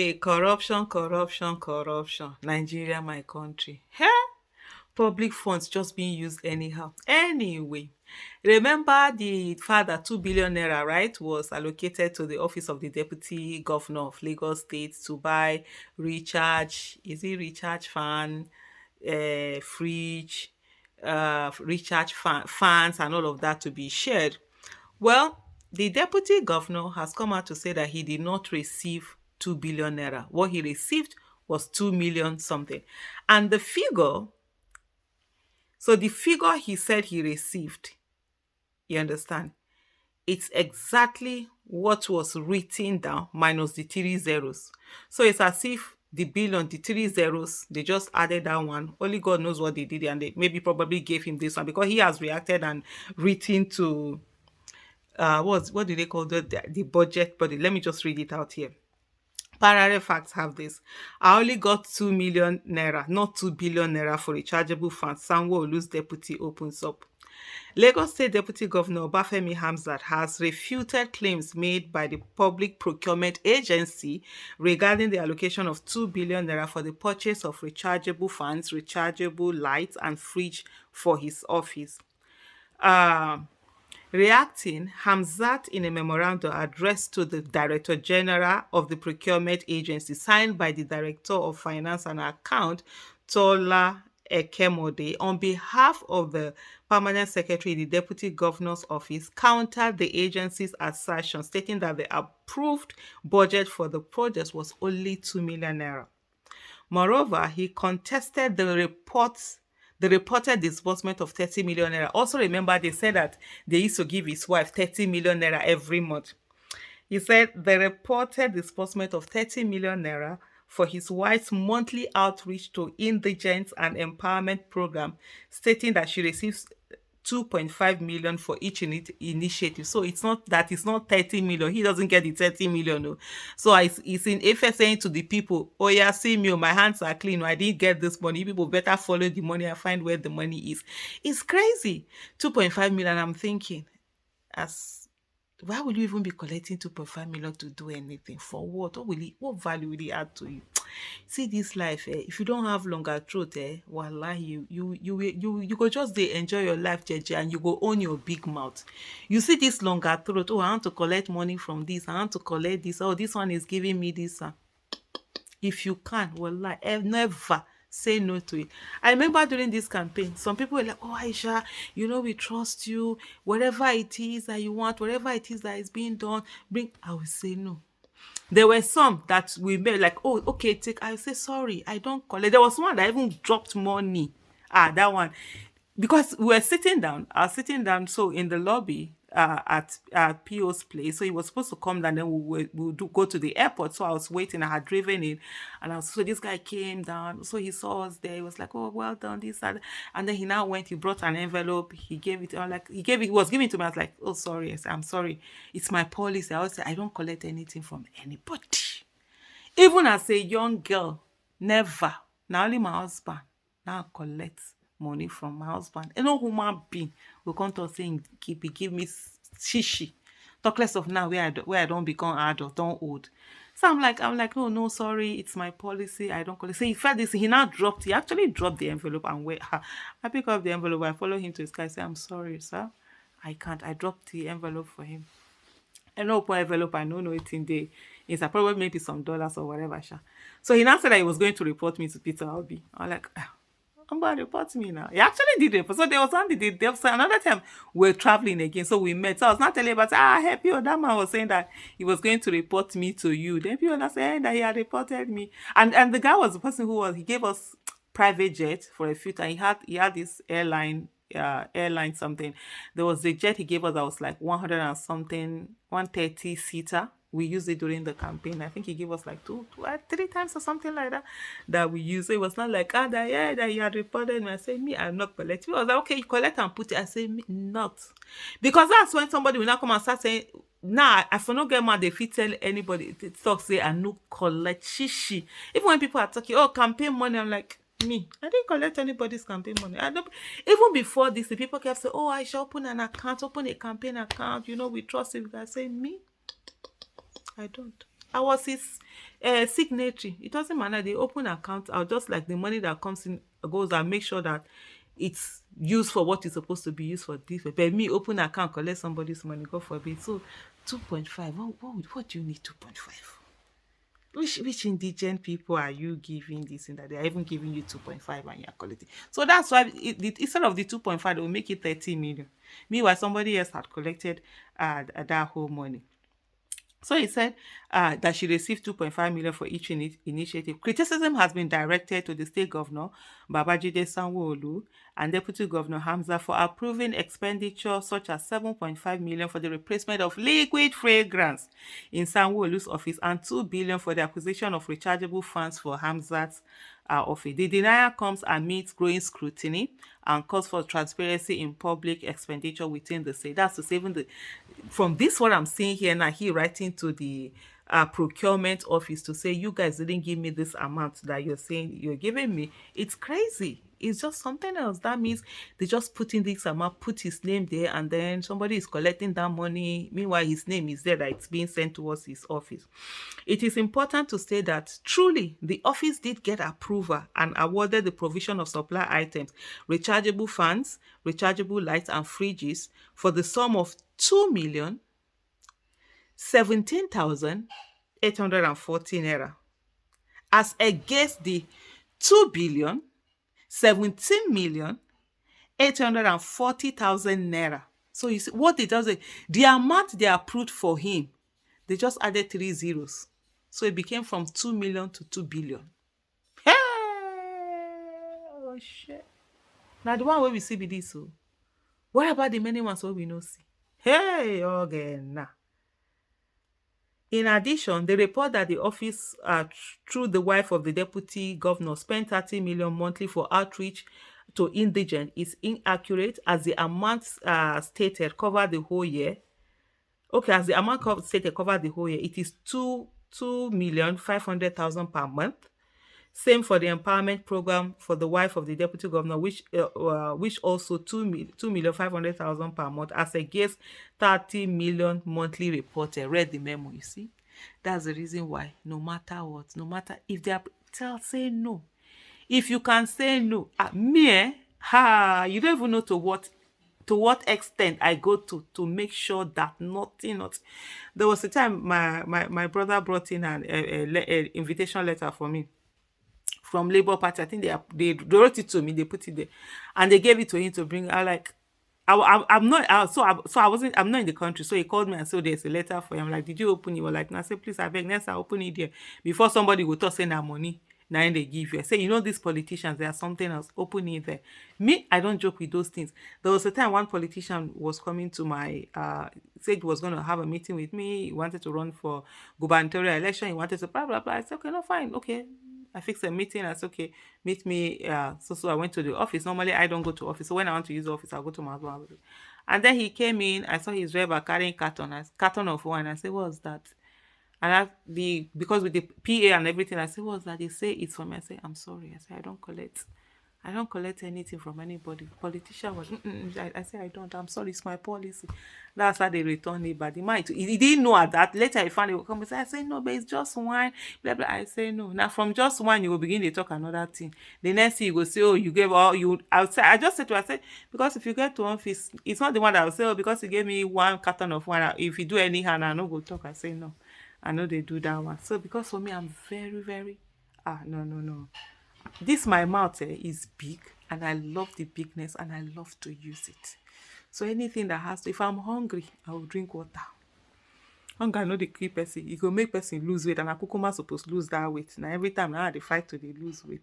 Hey, corruption, corruption, corruption. Nigeria, my country. Heh? Public funds just being used anyhow. Anyway, remember the fact that 2 billion naira, right, was allocated to the office of the deputy governor of Lagos State to buy recharge fan, fridge, fans, and all of that to be shared. Well, the deputy governor has come out to say that he did not receive 2 billion naira. What he received was 2 million something. And the figure he said he received, you understand, it's exactly what was written down minus the three zeros. So it's as if the billion, the three zeros, they just added that one. Only God knows what they did, and they maybe probably gave him this one because he has reacted and written to what do they call the budget body? Let me just read it out here. Parallel facts have this. I only got 2 million naira, not 2 billion naira for rechargeable funds. Sanwo-Olu's deputy opens up. Lagos State Deputy Governor Obafemi Hamzat has refuted claims made by the Public Procurement Agency regarding the allocation of 2 billion naira for the purchase of rechargeable fans, rechargeable lights, and fridge for his office. Reacting, Hamzat, in a memorandum addressed to the Director General of the Procurement Agency, signed by the Director of Finance and Account, Tola Ekemode, on behalf of the Permanent Secretary, the Deputy Governor's Office, countered the agency's assertion, stating that the approved budget for the project was only 2 million naira. Moreover, he contested the reported disbursement of 30 million naira. Also, remember, they said that they used to give his wife 30 million naira every month. He said the reported disbursement of 30 million naira for his wife's monthly outreach to indigents and empowerment program, stating that she receives 2.5 million for each initiative. So it's not 30 million. He doesn't get the 30 million. No. So it's in effect saying to the people, oh yeah, see me, my hands are clean. I didn't get this money. You people better follow the money and find where the money is. It's crazy. 2.5 million. I'm thinking, as why will you even be collecting 2.5 million to do anything? For what? What value will it add to you? See this life, if you don't have longer throat, wallahi, you go just dey enjoy your life, jeje, and you go own your big mouth. You see this longer throat, oh, I want to collect money from this, I want to collect this, oh, this one is giving me this. If you can, wallahi, never say no to it. I remember during this campaign, some people were like, oh, Aisha, we trust you. Whatever it is that you want, whatever it is that is being done, bring. I will say no. There were some that we made like, oh, okay, take. I say sorry, I don't collect. There was one that even dropped money. That one, because we were sitting down. I was sitting down, so in the lobby at PO's place. So he was supposed to come down, then we'll go to the airport. So I was waiting. I had driven in, so this guy came down. So he saw us there. He was like, "Oh, well done, this and then he now went. He brought an envelope. He gave it. He was giving it to me. I was like, "Oh, sorry. I said, I'm sorry. It's my policy. I always say I don't collect anything from anybody, even as a young girl. Never. Now only my husband now collect money from my husband. And no human being will come to us saying, give me shishi. Talk less of now where I don't become adult, don't old. So I'm like, oh no, sorry, it's my policy. I don't collect. So he felt this. He actually dropped the envelope and wait. I pick up the envelope. I follow him to his car. I say, I'm sorry, sir. I can't. I dropped the envelope for him. I know open envelope, I don't know it in the it's probably maybe some dollars or whatever. Sha. So he now said that he was going to report me to Peter Albi. I'm like, I'm going to report me now. He actually did report. So there was another time we're traveling again. So we met. So I was not telling about help you. That man was saying that he was going to report me to you. Then people now saying that he had reported me. And the guy was the person he gave us private jet for a few times. He had this airline something. There was the jet he gave us that was like 100 and something, 130 seater. We used it during the campaign. I think he gave us like three times or something like that we used. So it was not like that he had reported me. I say me, I'm not collecting. I was like, okay, you collect and put it. I say me not, because that's when somebody will not come and start saying, nah, I for no get mad if you tell anybody talk say I no collect shishi. Even when people are talking, oh, campaign money, I'm like, me, I didn't collect anybody's campaign money. I don't. Even before this, the people kept saying, "Oh, I shall open a campaign account. We trust you." I say, me, I don't. I was his Signatory, it doesn't matter. They open account out, just like the money that comes in goes and make sure that it's used for what it's supposed to be used for. This, but me open account, collect somebody's money, God forbid. So 2.5, what do you need 2.5? Which indigent people are you giving this in that they are even giving you 2.5 and you're collecting? So that's why instead of the 2.5, they will make it 30 million. Meanwhile, somebody else had collected that whole money. So he said that she received 2.5 million for each initiative. Criticism has been directed to the state governor, Babajide Sanwo-Olu, and Deputy Governor Hamza for approving expenditure such as 7.5 million for the replacement of liquid fragrance in Sanwo-Olu's office and 2 billion for the acquisition of rechargeable fans for Hamza's office. The denial comes amidst growing scrutiny and calls for transparency in public expenditure within the state. That's to say, even from this what I'm seeing here now, he writing to the procurement office to say, you guys didn't give me this amount that you're saying you're giving me. It's crazy. It's just something else. That means they just put in this amount, put his name there, and then somebody is collecting that money. Meanwhile, his name is there, that it's being sent towards his office. It is important to say that truly the office did get approval and awarded the provision of supply items, rechargeable fans, rechargeable lights, and fridges for the sum of 2,017,840 naira, as against the 2,017,840,000 naira. So you see what it does, the amount they approved for him, they just added 3 zeros. So it became from 2 million to 2 billion. Hey! Oh shit. Now the one where we see be this. So what about the many ones where we no see? Hey, again. Nah. In addition, they report that the office, through the wife of the deputy governor, spent 30 million monthly for outreach to indigent is inaccurate, as the amount stated covered the whole year. Okay, as the amount stated covered the whole year, it is 2,500,000 per month. Same for the empowerment program for the wife of the deputy governor, which also 2,500,000 per month, as against 30 million monthly reported. Read the memo, you see. That's the reason why, no matter what, no matter if they are say no. If you can say no, you don't even know to what extent I go to make sure that nothing. There was a time my brother brought in an invitation letter for me from Labour Party. I think they wrote it to me, they put it there, and they gave it to him to bring. I'm not I'm not in the country, so he called me and said, there's a letter for him. I'm like, did you open it? We're like, no. I said, please, I beg, next time open it there before somebody will talk saying that money now they give you. I say, these politicians, they are something else. Open it there. Me, I don't joke with those things. There was a time one politician was coming to my said he was going to have a meeting with me. He wanted to run for gubernatorial election. He wanted to blah blah blah. I said, okay, no, fine, okay. I fixed a meeting. I said, okay, meet me. So I went to the office. Normally, I don't go to office. So when I want to use the office, I'll go to my husband. And then he came in. I saw his driver carrying carton of wine. I said, what's that? And because with the PA and everything, I said, what's that? They say it's for me. I say, I'm sorry. I say, I don't collect anything from anybody. Politician was, I say, I don't. I'm sorry, it's my policy. That's how they return it. But he didn't know at that. Later, he finally will come and say, I say, no, but it's just wine. Blah, blah. I say, no. Now, from just wine, you will begin to talk another thing. The next thing, you will say, oh, you gave all you. I just said to her, I said, because if you get to office, it's not the one that will say, oh, because you gave me one carton of wine. If you do anyhow, I no go talk. I say, no. I know they do that one. So because for me, I'm very, very, no. This my mouth is big, and I love the bigness, and I love to use it. So anything that has to, if I'm hungry, I will drink water. Hunger no dey kill person. It go make person lose weight, and akukuma supposed to lose that weight. Now every time now they fight to they lose weight.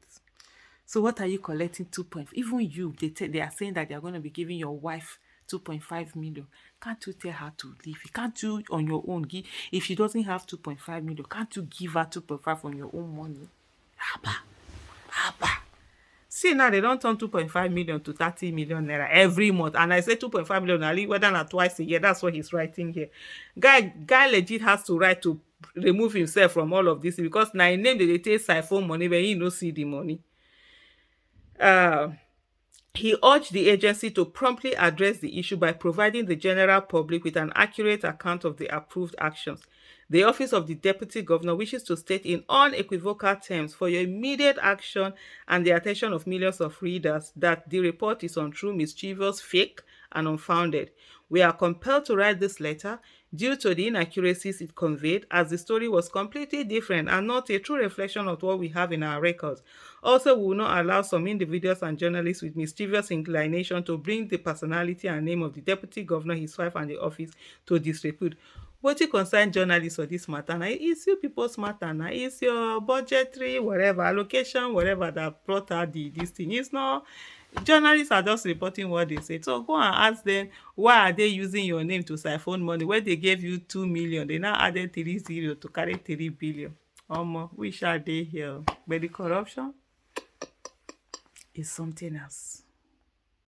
So what are you collecting 2.5? Even you, they are saying that they are going to be giving your wife 2.5 million. Can't you tell her to leave it? Can't you on your own give? If she doesn't have 2.5 million, can't you give her 2.5 from your own money? Haba. See, now they don't turn 2.5 million to 30 million naira every month. And I say 2.5 million, Ali, whether not twice a year. That's what he's writing here. Guy legit has to write to remove himself from all of this, because now in name they take siphon money, but he no see the money. He urged the agency to promptly address the issue by providing the general public with an accurate account of the approved actions. The office of the deputy governor wishes to state in unequivocal terms for your immediate action and the attention of millions of readers that the report is untrue, mischievous, fake, and unfounded. We are compelled to write this letter due to the inaccuracies it conveyed, as the story was completely different and not a true reflection of what we have in our records. Also, we will not allow some individuals and journalists with mischievous inclination to bring the personality and name of the deputy governor, his wife, and the office to disrepute. Wetin concern journalists for this matter na is you people's matter na, is your budgetary whatever allocation whatever that brought out this thing. It's not, journalists are just reporting what they say. So go and ask them, why are they using your name to siphon money when they gave you 2 million, they now added 30 to carry 3 billion. Omo, we shall dey here, but the corruption is something else.